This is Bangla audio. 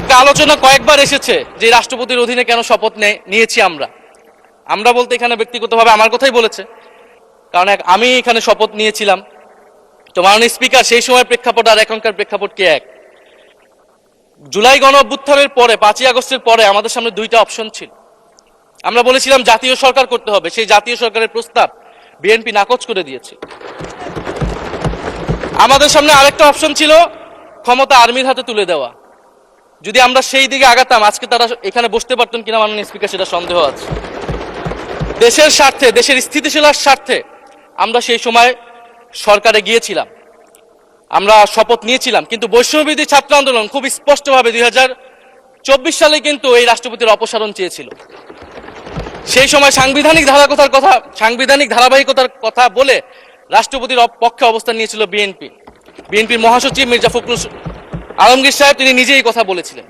একটা আলোচনা কয়েকবার এসেছে যে রাষ্ট্রপতির অধীনে কেন শপথ নিয়েছি আমরা বলতে এখানে ব্যক্তিগতভাবে আমার কথাই বলেছে, কারণ আমি এখানে শপথ নিয়েছিলাম। তো মাননীয় স্পিকার, সেই সময় প্রেক্ষাপট আর এখনকার প্রেক্ষাপট কি এক? জুলাই গণ অভ্যুত্থানের পরে 5ই আগস্টের পরে আমাদের সামনে দুইটা অপশন ছিল। আমরা বলেছিলাম জাতীয় সরকার করতে হবে, সেই জাতীয় সরকারের প্রস্তাব বিএনপি নাকচ করে দিয়েছে। আমাদের সামনে আরেকটা অপশন ছিল ক্ষমতা আর্মির হাতে তুলে দেওয়া। যদি আমরা সেই দিকে আগাতাম আজকে তারা এখানে বসতে পারতেন কিনা মাননীয় স্পিকার সেটা সন্দেহ আছে। দেশের স্বার্থে, দেশের স্থিতিশীলার স্বার্থে আমরা সেই সময় সরকারে গিয়েছিলাম, আমরা শপথ নিয়েছিলাম। কিন্তু বৈষম্যবিরোধী ছাত্র আন্দোলন খুব স্পষ্টভাবে 2024 সালে কিন্তু এই রাষ্ট্রপতির অপসারণ চেয়েছিল। সেই সময় সাংবিধানিক ধারাবাহিকতার কথা বলে রাষ্ট্রপতির পক্ষে অবস্থান নিয়েছিল বিএনপির মহাসচিব মির্জা ফখরুল আলমগীর সাহেব, তিনি নিজেই কথা বলেছিলেন।